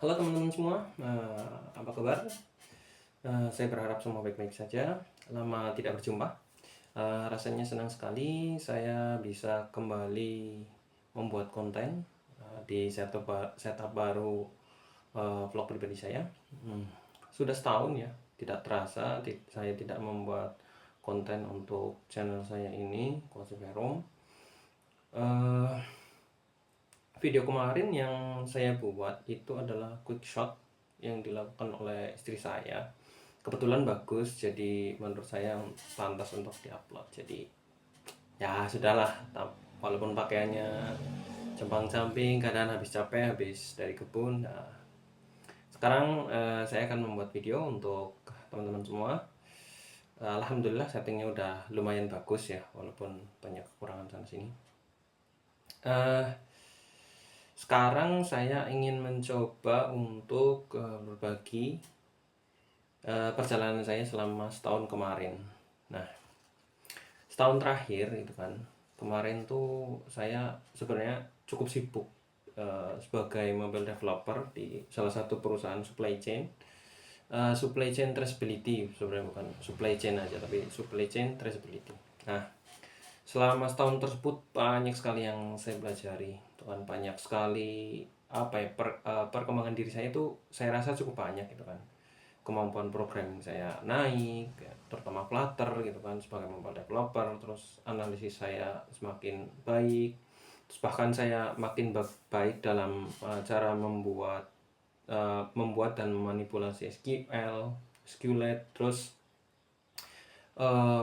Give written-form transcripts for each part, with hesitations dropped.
Halo teman-teman semua, apa kabar? Saya berharap semua baik-baik saja. Lama tidak berjumpa. Rasanya senang sekali saya bisa kembali membuat konten di setup baru vlog pribadi saya. Sudah setahun ya, tidak terasa saya tidak membuat konten untuk channel saya ini, Kosip Herom. Video kemarin yang saya buat itu adalah quick shot yang dilakukan oleh istri saya. Kebetulan bagus, jadi menurut saya pantas untuk diupload. Jadi ya sudahlah, walaupun pakaiannya jempang-camping, keadaan habis capek, habis dari kebun. Nah, sekarang saya akan membuat video untuk teman-teman semua. Alhamdulillah settingnya udah lumayan bagus ya, walaupun banyak kekurangan sana sini. Sekarang saya ingin mencoba untuk berbagi perjalanan saya selama setahun kemarin. Nah, setahun terakhir itu kan, kemarin tuh saya sebenarnya cukup sibuk sebagai mobile developer di salah satu perusahaan supply chain. Supply chain traceability sebenarnya, bukan supply chain aja tapi supply chain traceability. Nah, selama setahun tersebut banyak sekali yang saya pelajari, kan banyak sekali apa ya perkembangan diri saya itu saya rasa cukup banyak gitu kan. Kemampuan programming saya naik ya, terutama Flutter gitu kan sebagai mobile developer, terus analisis saya semakin baik, terus bahkan saya makin baik dalam cara membuat dan memanipulasi SQL, SQLite, terus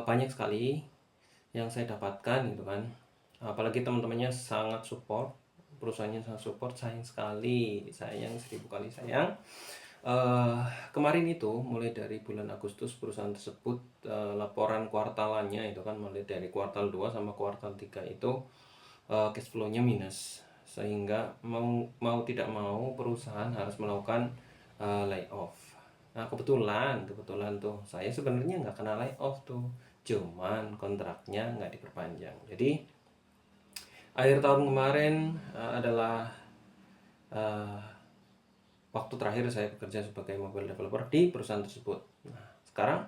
banyak sekali yang saya dapatkan gitu kan. Apalagi teman-temannya sangat support, perusahaannya sangat support, sayang sekali, sayang 1000 kali sayang. Kemarin itu mulai dari bulan Agustus perusahaan tersebut laporan kuartalannya itu kan mulai dari kuartal 2 sama kuartal 3 itu cash flow-nya minus, sehingga mau tidak mau perusahaan harus melakukan layoff. Nah, kebetulan tuh saya sebenarnya nggak kena layoff tuh, cuman kontraknya nggak diperpanjang. Jadi akhir tahun kemarin adalah waktu terakhir saya bekerja sebagai mobile developer di perusahaan tersebut. Nah, sekarang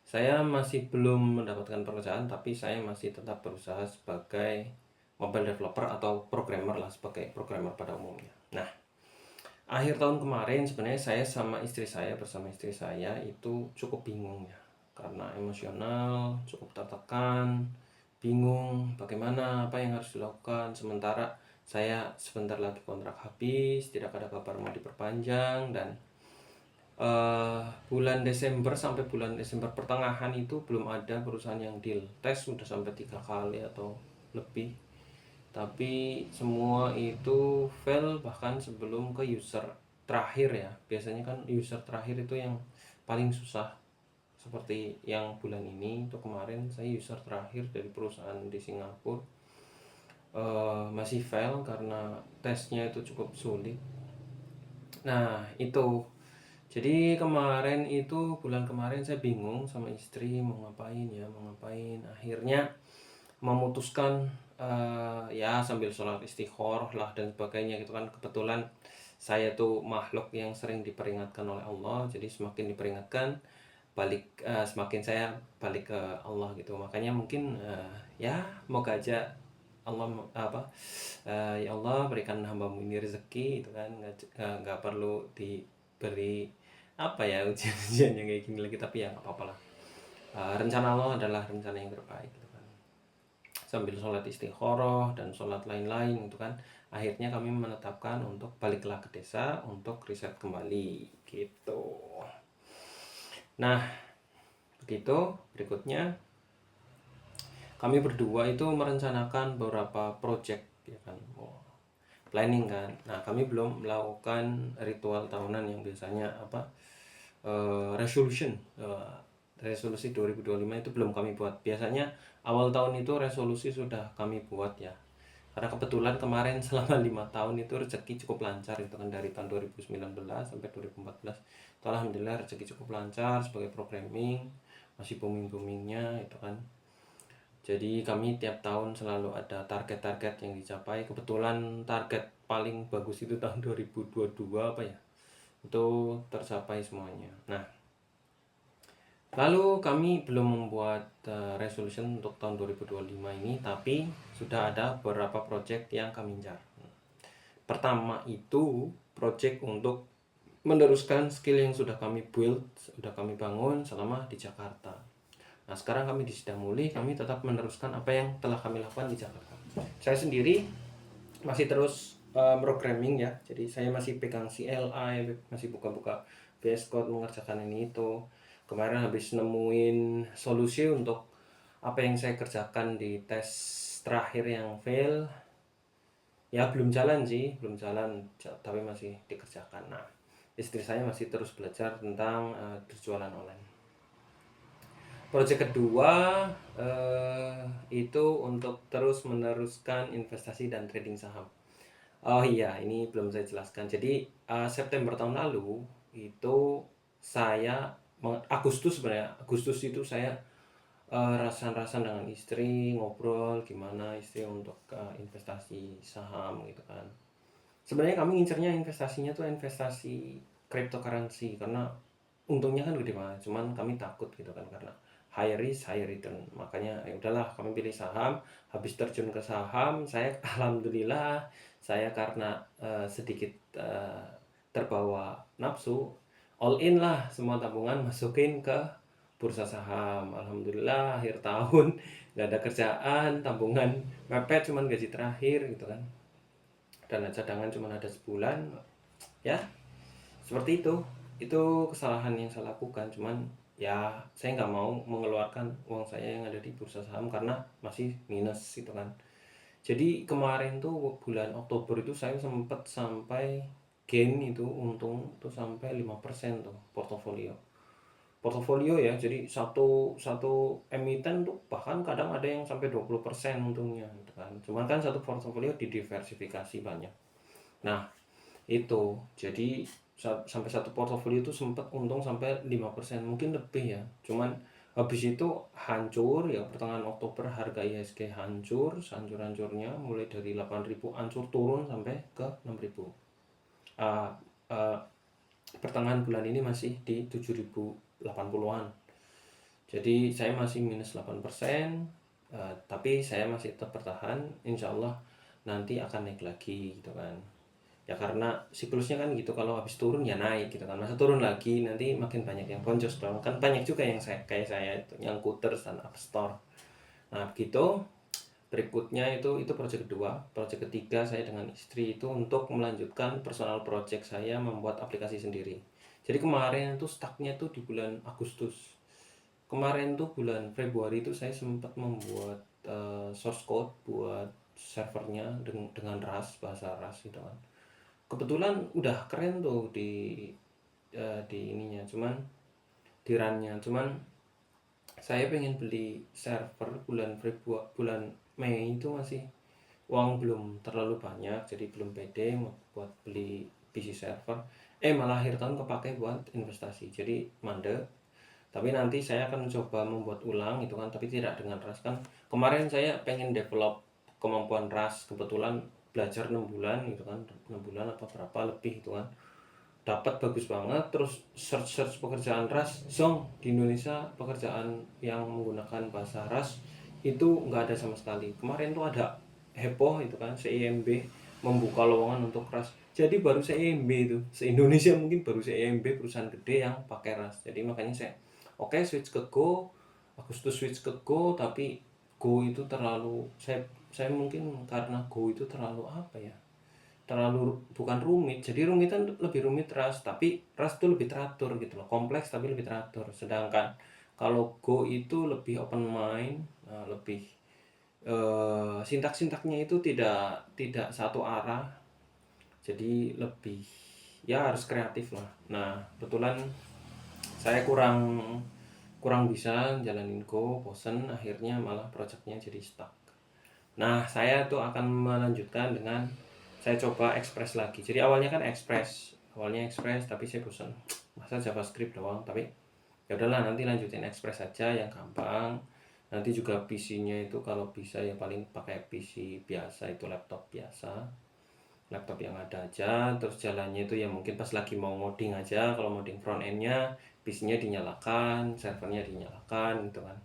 saya masih belum mendapatkan pekerjaan, tapi saya masih tetap berusaha sebagai mobile developer atau programmer lah, sebagai programmer pada umumnya. Nah, akhir tahun kemarin sebenarnya saya bersama istri saya itu cukup bingung ya, karena emosional, cukup tertekan, bingung bagaimana, apa yang harus dilakukan, sementara saya sebentar lagi kontrak habis, tidak ada kabar mau diperpanjang, dan bulan Desember sampai bulan Desember pertengahan itu belum ada perusahaan yang deal. Tes sudah sampai 3 kali atau lebih, tapi semua itu fail bahkan sebelum ke user terakhir ya. Biasanya kan user terakhir itu yang paling susah, seperti yang bulan ini itu kemarin saya user terakhir dari perusahaan di Singapura masih fail karena tesnya itu cukup sulit. Nah itu, jadi bulan kemarin saya bingung sama istri mau ngapain ya, akhirnya memutuskan ya sambil sholat istikharah lah dan sebagainya gitu kan. Kebetulan saya tuh makhluk yang sering diperingatkan oleh Allah, jadi semakin diperingatkan semakin saya balik ke Allah gitu. Makanya mungkin ya moga aja Allah ya Allah berikan hambamu ini rezeki itu kan, nggak perlu diberi apa ya ujian-ujian yang kayak gini lagi, tapi ya nggak apa-apa lah. Rencana Allah adalah rencana yang terbaik gitu kan. Sambil sholat istikharah dan sholat lain-lain itu kan, akhirnya kami menetapkan untuk baliklah ke desa untuk riset kembali gitu. Nah, begitu berikutnya kami berdua itu merencanakan beberapa project ya kan, planning kan. Nah, kami belum melakukan ritual tahunan yang biasanya resolution, resolusi 2025 itu belum kami buat. Biasanya awal tahun itu resolusi sudah kami buat ya, karena kebetulan kemarin selama 5 tahun itu rezeki cukup lancar itu kan, dari tahun 2019 sampai 2014 itu alhamdulillah rezeki cukup lancar sebagai programming, masih boomingnya itu kan. Jadi kami tiap tahun selalu ada target-target yang dicapai. Kebetulan target paling bagus itu tahun 2022 apa ya, itu tercapai semuanya. Nah, lalu kami belum membuat resolution untuk tahun 2025 ini, tapi sudah ada beberapa project yang kami incar. Pertama itu project untuk meneruskan skill yang sudah kami build, sudah kami bangun selama di Jakarta. Nah, sekarang kami di Sidamuli, kami tetap meneruskan apa yang telah kami lakukan di Jakarta. Saya sendiri masih terus programming ya, jadi saya masih pegang CLI, masih buka-buka VS Code, mengerjakan ini itu. Kemarin habis nemuin solusi untuk apa yang saya kerjakan di tes terakhir yang fail. Ya belum jalan sih, belum jalan, tapi masih dikerjakan. Nah, istri saya masih terus belajar tentang berjualan online. Proyek kedua itu untuk terus meneruskan investasi dan trading saham. Oh iya, ini belum saya jelaskan. Jadi September tahun lalu itu saya Agustus sebenarnya. Agustus itu saya rasan-rasan dengan istri, ngobrol gimana istri untuk investasi saham gitu kan. Sebenarnya kami ngincernya investasinya tuh investasi cryptocurrency karena untungnya kan gede banget. Cuman kami takut gitu kan karena high risk high return. Makanya ya udahlah kami pilih saham. Habis terjun ke saham, saya alhamdulillah saya karena sedikit terbawa nafsu, all in lah semua tabungan masukin ke bursa saham. Alhamdulillah akhir tahun nggak ada kerjaan, tabungan mepet, cuman gaji terakhir gitu kan, dana cadangan cuma ada sebulan ya, seperti itu kesalahan yang saya lakukan. Cuman ya saya nggak mau mengeluarkan uang saya yang ada di bursa saham karena masih minus gitu kan. Jadi kemarin tuh bulan Oktober itu saya sempat sampai gain itu, untung tuh sampai 5% tuh portofolio ya. Jadi satu satu emiten tuh bahkan kadang ada yang sampai 20% untungnya gitu kan. Cuman kan satu portofolio didiversifikasi banyak. Nah, itu jadi sampai satu portofolio itu sempat untung sampai 5%, mungkin lebih ya. Cuman habis itu hancur ya, pertengahan Oktober harga IHSG hancur hancur-hancurnya, mulai dari 8.000 hancur turun sampai ke 6.000. uh, uh, Pertengahan bulan ini masih di 7.080-an. Jadi saya masih minus 8%, tapi saya masih tetap bertahan. Insya Allah nanti akan naik lagi gitu kan. Ya karena siklusnya kan gitu, kalau habis turun ya naik gitu kan, masa turun lagi nanti makin banyak yang boncos dong kan. Banyak juga yang kayak saya itu yang Kutters dan Upstore. Nah begitu. Berikutnya itu proyek kedua. Proyek ketiga saya dengan istri itu untuk melanjutkan personal project saya, membuat aplikasi sendiri. Jadi kemarin itu stucknya tuh di bulan Agustus. Kemarin tuh bulan Februari itu saya sempat membuat source code buat servernya dengan Rust, bahasa Rust gitu kan. Kebetulan udah keren tuh di ininya, cuman di runnya. Cuman saya pengen beli server bulan Mei itu masih uang belum terlalu banyak, jadi belum pede buat beli PC server. Malah akhir tahun kepake buat investasi, jadi mandek. Tapi nanti saya akan coba membuat ulang itu kan, tapi tidak dengan Rust kan. Kemarin saya pengen develop kemampuan Rust, kebetulan belajar 6 bulan gitu kan, 6 bulan apa berapa lebih itu kan, dapat bagus banget. Terus search pekerjaan Rust, di Indonesia pekerjaan yang menggunakan bahasa Rust itu nggak ada sama sekali. Kemarin tuh ada heboh itu kan, CIMB membuka lowongan untuk Rust. Jadi baru CIMB itu se-Indonesia mungkin baru CIMB perusahaan gede yang pakai Rust. Jadi makanya saya switch ke Go. Agustus switch ke Go, tapi Go itu terlalu, saya mungkin karena Go itu terlalu apa ya, terlalu bukan rumit. Jadi rumit kan lebih rumit Rust, tapi Rust itu lebih teratur gitu loh, kompleks tapi lebih teratur. Sedangkan kalau Go itu lebih open mind, lebih sintak-sintaknya itu tidak satu arah, jadi lebih ya harus kreatif lah. Nah kebetulan saya kurang kurang bisa jalanin Go, bosen, akhirnya malah projectnya jadi stuck. Nah, saya tuh akan melanjutkan dengan saya coba Express lagi. Jadi awalnya kan awalnya Express, tapi saya bosan. Masa JavaScript doang, tapi ya udahlah nanti lanjutin Express saja yang gampang. Nanti juga PC-nya itu kalau bisa ya paling pakai PC biasa, itu laptop biasa. laptop yang ada aja, terus jalannya itu ya mungkin pas lagi mau ngoding aja. Kalau ngoding front endnya, PC-nya dinyalakan, servernya dinyalakan gitu kan.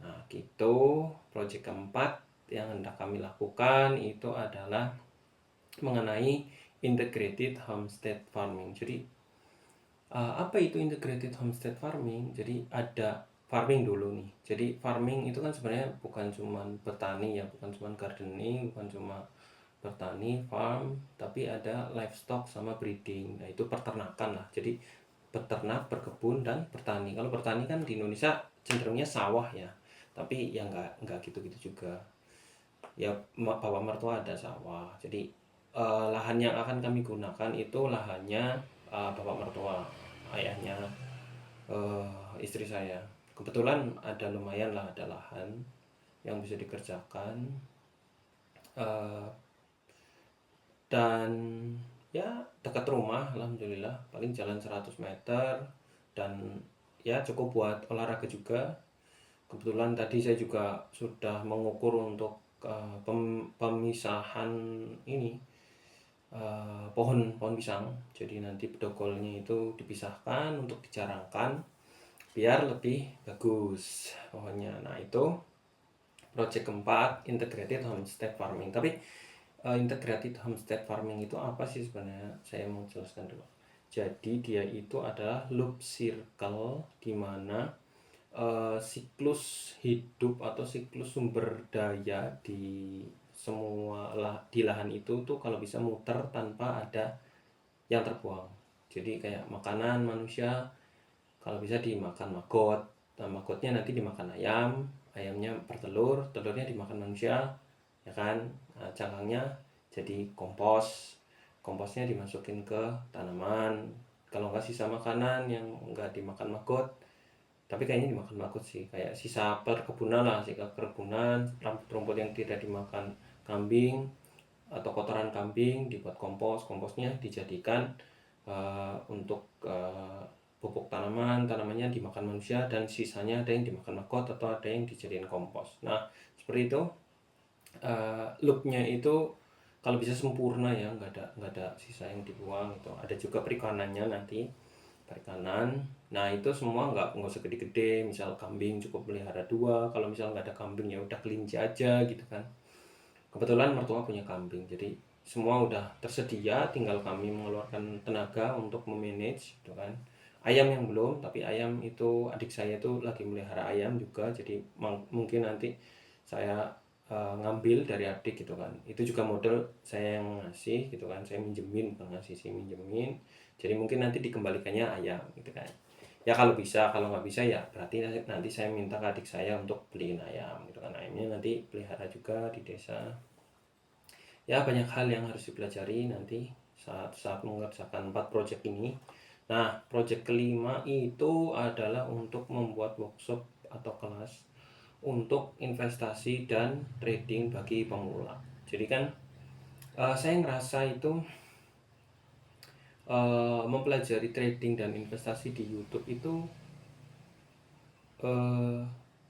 Nah gitu. Project keempat yang hendak kami lakukan itu adalah mengenai integrated homestead farming. Jadi apa itu integrated homestead farming? Jadi ada farming dulu nih. Jadi farming itu kan sebenarnya bukan cuma bertani ya, bukan cuma gardening, bukan cuma bertani, farm, tapi ada livestock sama breeding. Nah, itu peternakan lah. Jadi beternak, berkebun dan bertani. Kalau bertani kan di Indonesia cenderungnya sawah ya. Tapi ya nggak gitu-gitu juga. Ya bapak mertua ada sawah. Jadi lahan yang akan kami gunakan itu lahannya bapak mertua, ayahnya istri saya. Kebetulan ada lumayan lah, ada lahan yang bisa dikerjakan. Eh, dan ya dekat rumah, alhamdulillah, paling jalan 100 meter, dan ya cukup buat olahraga juga. Kebetulan tadi saya juga sudah mengukur untuk pemisahan ini, pohon pohon pisang. Jadi nanti bedogolnya itu dipisahkan untuk dijarangkan biar lebih bagus pohonnya. Nah itu project keempat, integrated homestead farming. Tapi integrated homestead farming itu apa sih sebenarnya? Saya mau jelaskan dulu. Jadi dia itu adalah loop circle di mana siklus hidup atau siklus sumber daya di di lahan itu tuh kalau bisa muter tanpa ada yang terbuang. Jadi kayak makanan manusia kalau bisa dimakan maggot, nah maggotnya nanti dimakan ayam, ayamnya bertelur, telurnya dimakan manusia, ya kan. Nah, cangkangnya jadi kompos, komposnya dimasukin ke tanaman. Kalau nggak sisa makanan yang nggak dimakan maggot, tapi kayaknya dimakan maggot sih, kayak sisa perkebunan lah, sisa perkebunan, rumput-rumput yang tidak dimakan kambing atau kotoran kambing dibuat kompos, komposnya dijadikan untuk pupuk tanaman, tanamannya dimakan manusia, dan sisanya ada yang dimakan maggot atau ada yang dijadikan kompos. Nah seperti itu. Loopnya itu kalau bisa sempurna ya, nggak ada sisa yang dibuang. Itu ada juga perikanannya nanti, perikanan. Nah itu semua nggak usah gede-gede. Misal kambing cukup pelihara 2, kalau misal nggak ada kambing ya udah kelinci aja gitu kan. Kebetulan mertua punya kambing, jadi semua udah tersedia, tinggal kami mengeluarkan tenaga untuk memanage gitu kan. Ayam yang belum, tapi ayam itu adik saya tuh lagi melihara ayam juga, jadi mungkin nanti saya ngambil dari adik gitu kan. Itu juga model saya yang ngasih gitu kan, saya minjemin, bukan ngasih sih, minjemin. Jadi mungkin nanti dikembalikannya ayam gitu kan. Ya kalau bisa, kalau nggak bisa ya berarti nanti saya minta ke adik saya untuk beliin ayam gitu kan. Ayamnya nanti pelihara juga di desa. Ya banyak hal yang harus dipelajari nanti saat mengerjakan 4 project ini. Nah project kelima itu adalah untuk membuat workshop atau kelas untuk investasi dan trading bagi pemula. Jadi kan saya ngerasa itu mempelajari trading dan investasi di YouTube itu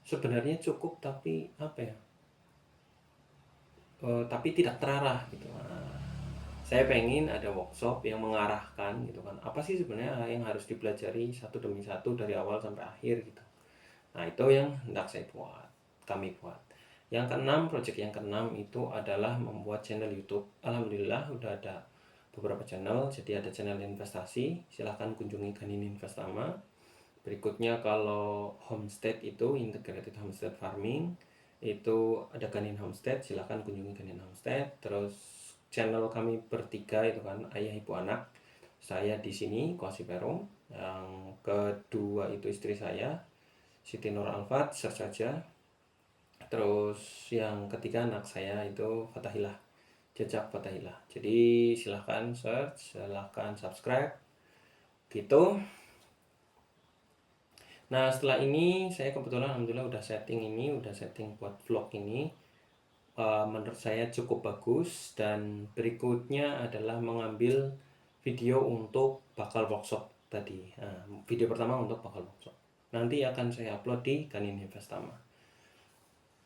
sebenarnya cukup, tapi apa ya, tapi tidak terarah gitu. Nah, saya pengen ada workshop yang mengarahkan gitu kan, apa sih sebenarnya yang harus dipelajari satu demi satu dari awal sampai akhir gitu. Nah itu yang hendak kami buat. Yang keenam, project yang keenam itu adalah membuat channel YouTube. Alhamdulillah udah ada beberapa channel. Jadi ada channel investasi, silahkan kunjungi Ganin Investama. Berikutnya kalau homestead itu integrated homestead farming, itu ada Ganin Homestead, silahkan kunjungi Ganin Homestead. Terus channel kami bertiga itu kan ayah ibu anak. Saya di sini Koasi Perum. Yang kedua itu istri saya Siti Nur Alfat, search saja. Terus yang ketiga anak saya itu Fatahillah, Jejak Fatahillah. Jadi silahkan search, silahkan subscribe gitu. Nah setelah ini saya kebetulan alhamdulillah udah setting buat vlog ini. Menurut saya cukup bagus, dan berikutnya adalah mengambil video untuk bakal workshop tadi. Nah, video pertama untuk bakal workshop nanti akan saya upload di Ganin Investama.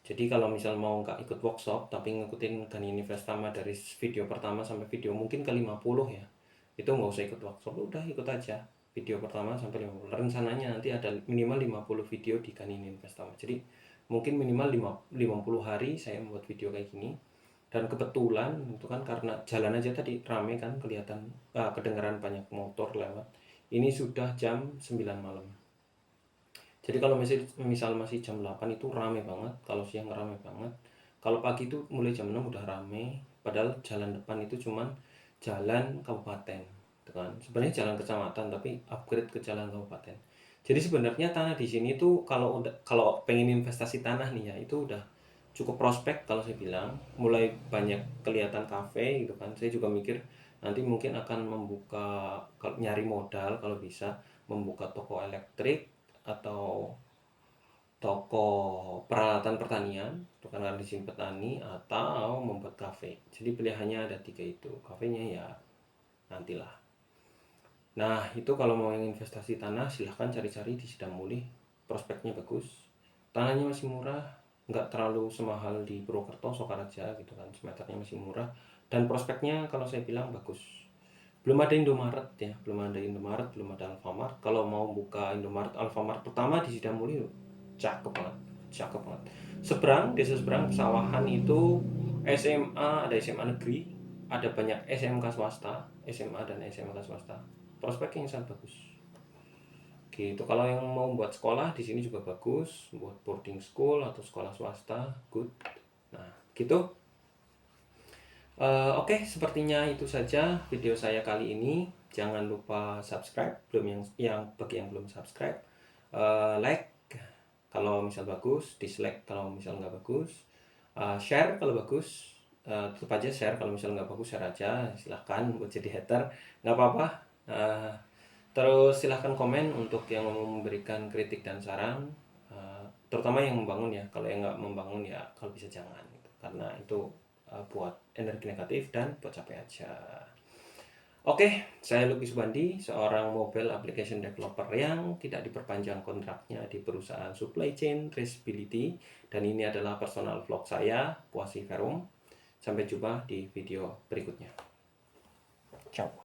Jadi kalau misal mau nggak ikut workshop tapi ngikutin Ganini Investama dari video pertama sampai video mungkin ke 50 ya, itu nggak usah ikut workshop, udah ikut aja video pertama sampai 50. Rencananya nanti ada minimal 50 video di Ganini Investama. Jadi mungkin minimal 50 hari saya membuat video kayak gini. Dan kebetulan itu kan karena jalan aja tadi rame kan, kelihatan kedengaran banyak motor lewat. Ini sudah jam 9 malam. Jadi kalau misal masih jam 8 itu rame banget, kalau siang rame banget. Kalau pagi itu mulai jam 6 udah rame, padahal jalan depan itu cuman jalan kabupaten, gitu kan. Sebenarnya jalan kecamatan tapi upgrade ke jalan kabupaten. Jadi sebenarnya tanah di sini tuh kalau pengen investasi tanah nih ya, itu udah cukup prospek kalau saya bilang. Mulai banyak kelihatan kafe gitu kan. Saya juga mikir nanti mungkin akan membuka, nyari modal kalau bisa membuka toko elektrik atau toko peralatan pertanian, tukang di sini petani, atau membuat kafe. Jadi pilihannya ada 3 itu. Kafenya ya nantilah. Nah itu kalau mau yang investasi tanah silahkan cari-cari di Sidamuli, prospeknya bagus, tanahnya masih murah, nggak terlalu semahal di Purwokerto, Sokaraja gitu kan, semeternya masih murah, dan prospeknya kalau saya bilang bagus. Belum ada Indomaret ya, belum ada Indomaret, belum ada Alfamart. Kalau mau buka Indomaret, Alfamart pertama di Sidamuli, cakep banget, cakep banget. Seberang, desa seberang pesawahan itu SMA, ada SMA negeri, ada banyak SMK swasta, SMA dan SMK swasta. Prospeknya sangat bagus. Gitu. Kalau yang mau buat sekolah di sini juga bagus, buat boarding school atau sekolah swasta, good. Nah, gitu. Oke, sepertinya itu saja video saya kali ini. Jangan lupa subscribe, yang bagi yang belum subscribe, like kalau misal bagus, dislike kalau misal nggak bagus, share kalau bagus, tetap aja share, kalau misal nggak bagus share aja, silahkan buat jadi hater, nggak apa-apa. Uh, Terus silahkan komen untuk yang mau memberikan kritik dan saran, terutama yang membangun ya. Kalau yang nggak membangun ya kalau bisa jangan gitu. Karena itu buat energi negatif dan buat capek aja. Oke, saya Lucky Subandi, seorang mobile application developer yang tidak diperpanjang kontraknya di perusahaan supply chain traceability, dan ini adalah personal vlog saya, Puasi Verum. Sampai jumpa di video berikutnya. Ciao.